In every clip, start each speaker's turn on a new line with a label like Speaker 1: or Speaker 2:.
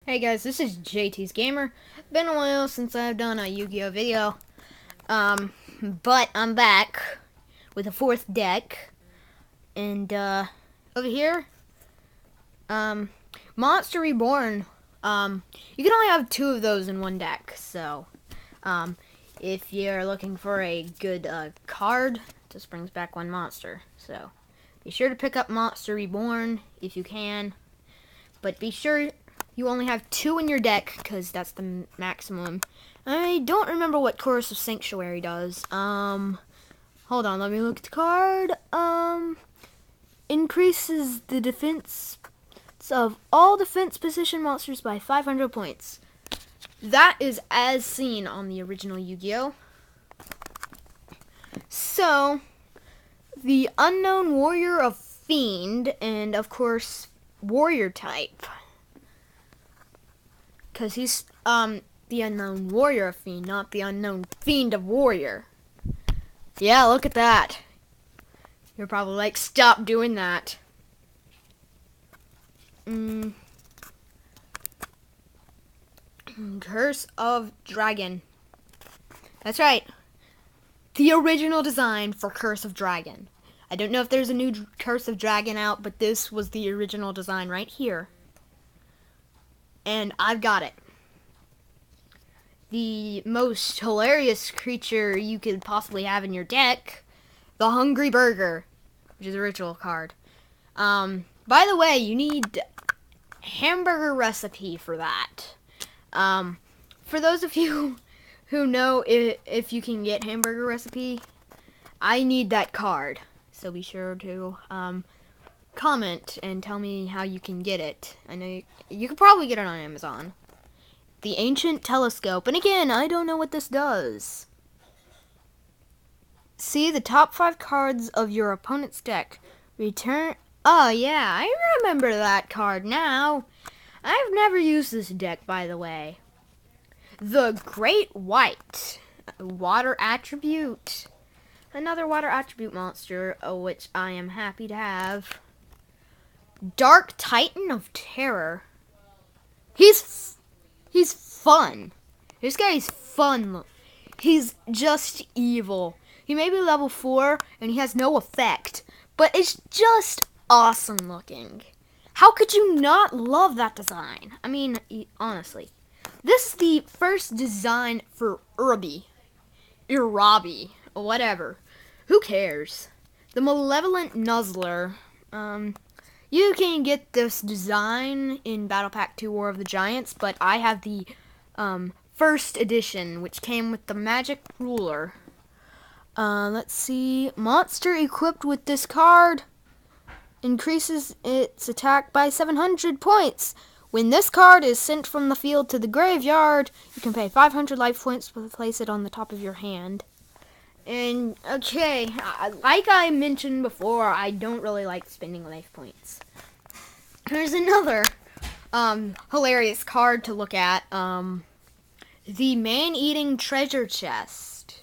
Speaker 1: Hey guys, this is JT'z-gamer. Been a while since I've done a Yu-Gi-Oh video. But I'm back with a fourth deck. And over here, Monster Reborn. You can only have 2 of those in one deck. So, if you're looking for a good card, just brings back 1 monster. So, be sure to pick up Monster Reborn if you can. But be sure you only have 2 in your deck, because that's the maximum. I don't remember what Chorus of Sanctuary does. Hold on, let me look at the card. Increases the defense of all defense position monsters by 500 points. That is as seen on the original Yu-Gi-Oh! So, the Unknown Warrior of Fiend, and of course, Warrior type. Because he's the Unknown Warrior of Fiend, not the Unknown Fiend of Warrior. Yeah, look at that. You're probably like, stop doing that. Curse of Dragon. That's right. The original design for Curse of Dragon. I don't know if there's a new Curse of Dragon out, but this was the original design right here. And I've got it. The most hilarious creature you could possibly have in your deck, the Hungry Burger, which is a ritual card. By the way, you need hamburger recipe for that. For those of you who know if you can get hamburger recipe, I need that card. So be sure to comment and tell me how you can get it. I know you could probably get it on Amazon. The Ancient Telescope. And again, I don't know what this does. See the top 5 cards of your opponent's deck. Return. Oh, yeah, I remember that card now. I've never used this deck, by the way. The Great White. Water Attribute. Another Water Attribute monster, which I am happy to have. Dark Titan of Terror. He's fun. This guy's fun. He's just evil. He may be level 4 and he has no effect, but it's just awesome looking. How could you not love that design? I mean, honestly. This is the first design for Irabi, whatever. Who cares? The Malevolent Nuzzler. You can get this design in Battle Pack 2 War of the Giants, but I have the first edition, which came with the Magic Ruler. Let's see. Monster equipped with this card increases its attack by 700 points. When this card is sent from the field to the graveyard, you can pay 500 life points to place it on the top of your hand. And, okay, like I mentioned before, I don't really like spending life points. Here's another hilarious card to look at. The Man-Eating Treasure Chest.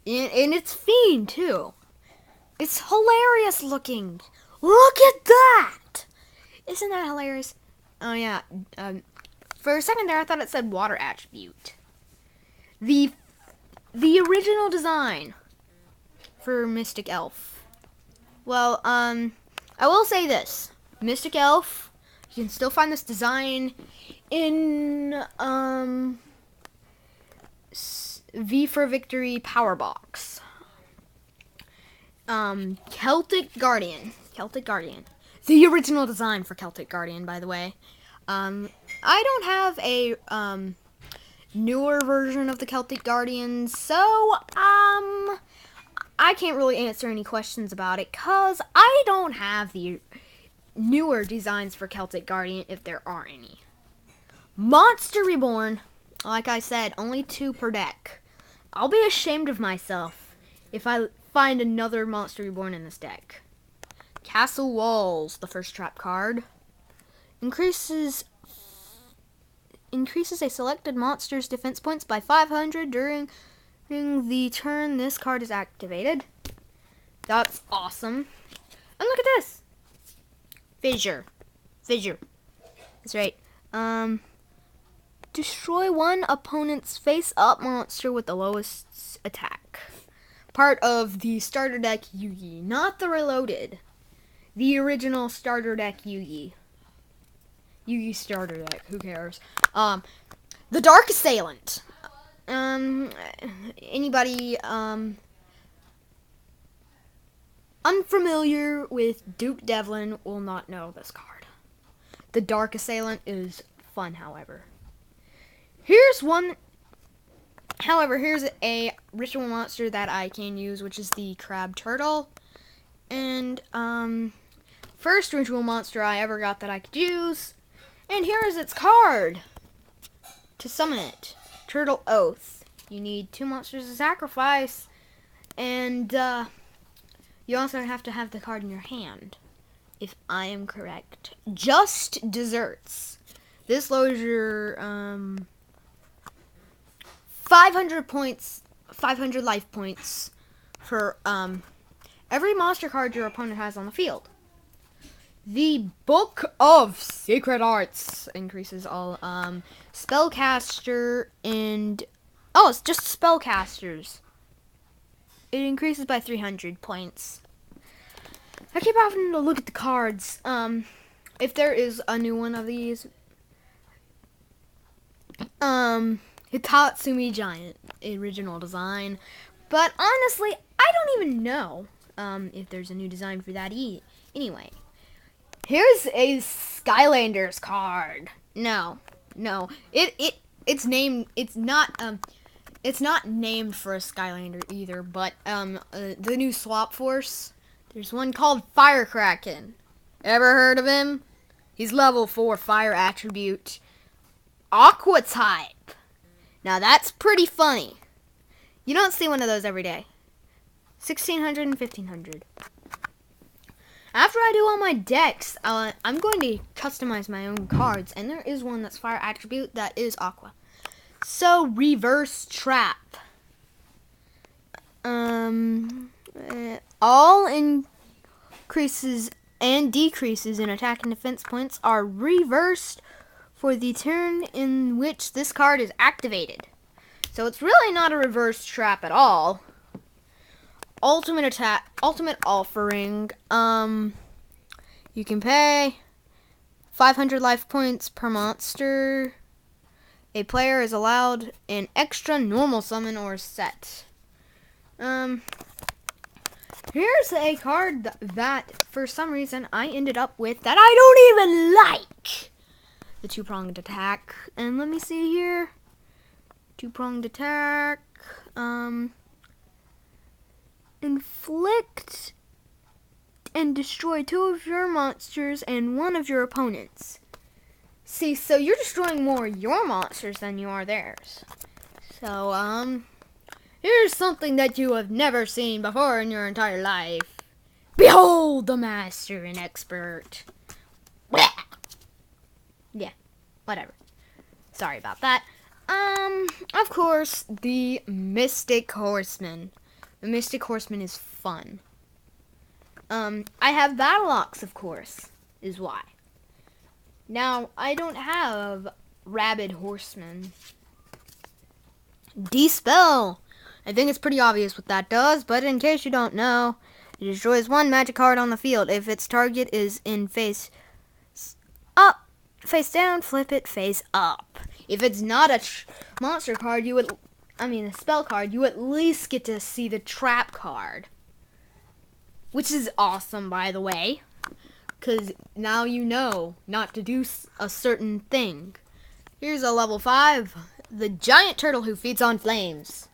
Speaker 1: And it's Fiend, too. It's hilarious looking. Look at that! Isn't that hilarious? Oh, yeah. For a second there, I thought it said Water Attribute. The original design for Mystic Elf. Well, I will say this. Mystic Elf, you can still find this design in V for Victory Power Box. Celtic Guardian. The original design for Celtic Guardian, by the way. I don't have a newer version of the Celtic Guardians, so I can't really answer any questions about it, cause I don't have the newer designs for Celtic Guardian, if there are any. Monster Reborn, like I said, only 2 per deck. I'll be ashamed of myself if I find another Monster Reborn in this deck. Castle Walls, the first trap card, increases a selected monster's defense points by 500 during the turn this card is activated. That's awesome. And look at this. Fissure. That's right. Destroy one opponent's face-up monster with the lowest attack. Part of the starter deck Yugi, not the reloaded. The original starter deck Yugi. Yugi starter deck, who cares? The Dark Assailant. Anybody unfamiliar with Duke Devlin will not know this card. The Dark Assailant is fun, however. Here's a ritual monster that I can use, which is the Crab Turtle. And, first ritual monster I ever got that I could use. And here is its card. To summon it, Turtle Oath. You need 2 monsters to sacrifice. And, you also have to have the card in your hand, if I am correct. Just Desserts. This lowers your, 500 points, 500 life points for, every monster card your opponent has on the field. The Book of Secret Arts increases all, spellcaster and, oh, it's just spellcasters. It increases by 300 points. I keep having to look at the cards. If there is a new one of these, Hitatsumi Giant, original design. But honestly, I don't even know if there's a new design for that anyway. Here's a Skylanders card. No. It's named, it's not named for a Skylander either, but the new Swap Force, there's one called Firecracken. Ever heard of him? He's level 4 fire attribute. Aqua type. Now that's pretty funny. You don't see one of those every day. 1600 and 1500. After I do all my decks, I'm going to customize my own cards, and there is one that's fire attribute that is Aqua. So, Reverse Trap. All increases and decreases in attack and defense points are reversed for the turn in which this card is activated. So it's really not a reverse trap at all. Ultimate attack, ultimate offering. You can pay 500 life points per monster. A player is allowed an extra normal summon or set. Here's a card that for some reason I ended up with that I don't even like. The 2-pronged attack. And let me see here. 2-pronged attack. Inflict and destroy 2 of your monsters and 1 of your opponents. See, so you're destroying more your monsters than you are theirs. So, here's something that you have never seen before in your entire life. Behold the master and expert. Blah. Yeah, whatever. Sorry about that. Of course, the Mystic Horseman. The Mystic Horseman is fun. I have Battle Ox, of course, is why. Now, I don't have Rabid Horseman. Dispel. I think it's pretty obvious what that does, but in case you don't know, it destroys 1 magic card on the field. If its target is in face up, face down, flip it face up. If it's not a monster card, a spell card, you at least get to see the trap card. Which is awesome, by the way. Because now you know not to do a certain thing. Here's a level 5. The giant turtle who feeds on flames.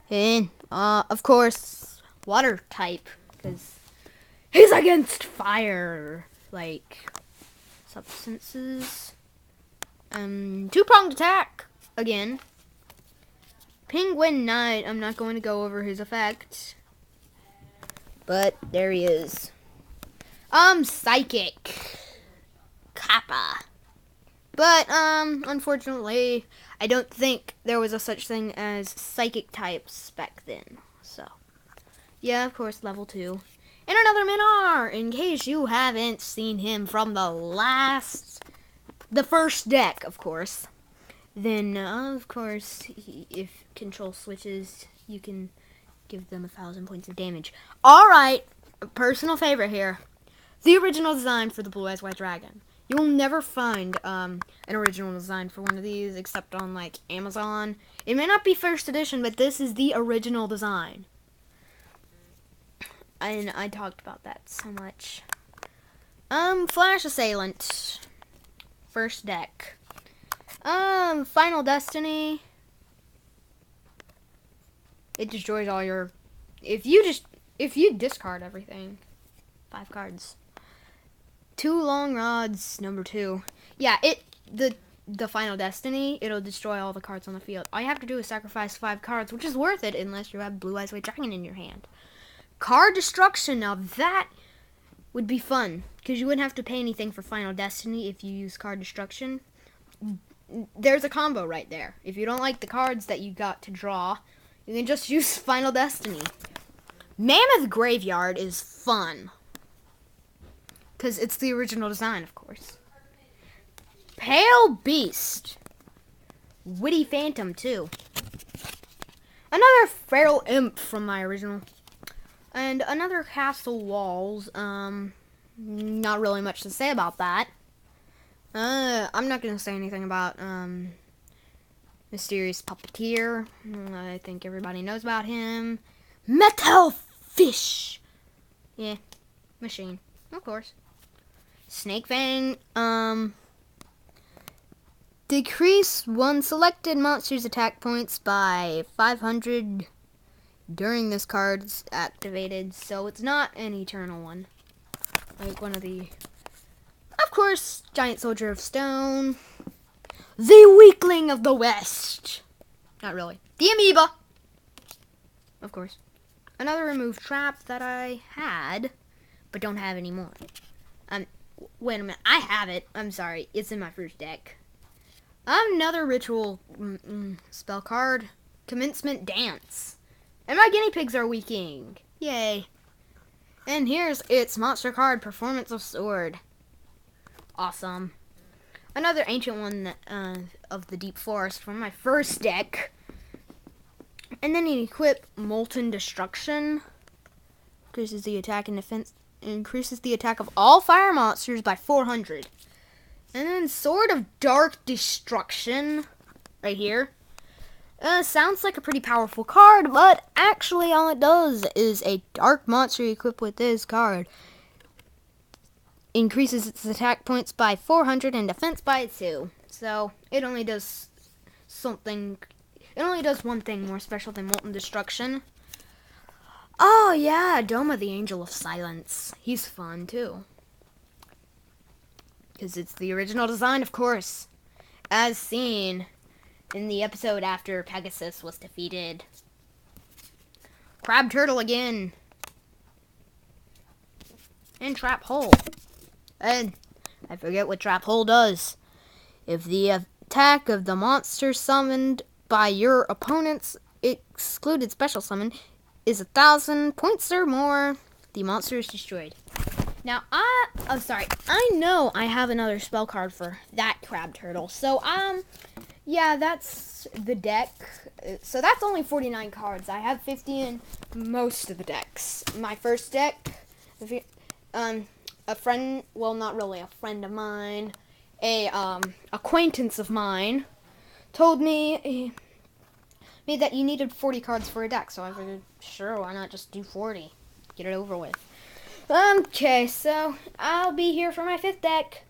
Speaker 1: And, of course, water type. Because he's against fire. Like, substances. 2-pronged attack. Again. Penguin Knight. I'm not going to go over his effect. But there he is. Psychic. Kappa. But, unfortunately, I don't think there was a such thing as psychic types back then. So, yeah, of course, level 2. And another Minar, in case you haven't seen him from the first deck, of course. Then, of course, if control switches, you can give them 1,000 points of damage. Alright, personal favorite here. The original design for the Blue Eyes White Dragon. You'll never find an original design for one of these except on, like, Amazon. It may not be first edition, but this is the original design. And I talked about that so much. Flash Assailant. First deck. Final Destiny. It destroys all your... If you discard everything. 5 cards. 2 long rods, number 2. Yeah, the Final Destiny, it'll destroy all the cards on the field. All you have to do is sacrifice 5 cards, which is worth it unless you have Blue Eyes White Dragon in your hand. Card destruction, now that would be fun, because you wouldn't have to pay anything for Final Destiny if you use card destruction. There's a combo right there. If you don't like the cards that you got to draw, you can just use Final Destiny. Mammoth Graveyard is fun, because it's the original design, of course. Pale Beast. Witty Phantom, too. Another Feral Imp from my original. And another Castle Walls. Not really much to say about that. I'm not going to say anything about Mysterious Puppeteer. I think everybody knows about him. Metal Fish. Yeah, machine, of course. Snake Fang. Decrease one selected monster's attack points by 500 during this card's activated, so it's not an eternal one. Like one of the... Of course, Giant Soldier of Stone. The Weakling of the West. Not really. The Amoeba. Of course. Another removed trap that I had, but don't have anymore. Wait a minute. I have it. I'm sorry. It's in my first deck. Another ritual spell card. Commencement Dance. And my guinea pigs are weaking. Yay. And here's its monster card, Performance of Sword. Awesome. Another ancient one of the Deep Forest from my first deck. And then you equip Molten Destruction. Increases the attack and defense. Increases the attack of all fire monsters by 400. And then Sword of Dark Destruction. Right here. Sounds like a pretty powerful card, but actually all it does is a dark monster equipped with this card increases its attack points by 400 and defense by 2. So it only does something. It only does one thing more special than Molten Destruction. Oh yeah, Doma the Angel of Silence. He's fun too, because it's the original design, of course, as seen in the episode after Pegasus was defeated. Crab Turtle again. And Trap Hole. And I forget what Trap Hole does. If the attack of the monster summoned by your opponent's excluded special summon is 1,000 points or more, the monster is destroyed. Now, I'm sorry. I know I have another spell card for that Crab Turtle. So, yeah, that's the deck. So that's only 49 cards. I have 50 in most of the decks. My first deck, a friend, well, not really a friend of mine, acquaintance of mine, told me that you needed 40 cards for a deck. So I figured, sure, why not just do 40? Get it over with. Okay, so I'll be here for my 5th deck.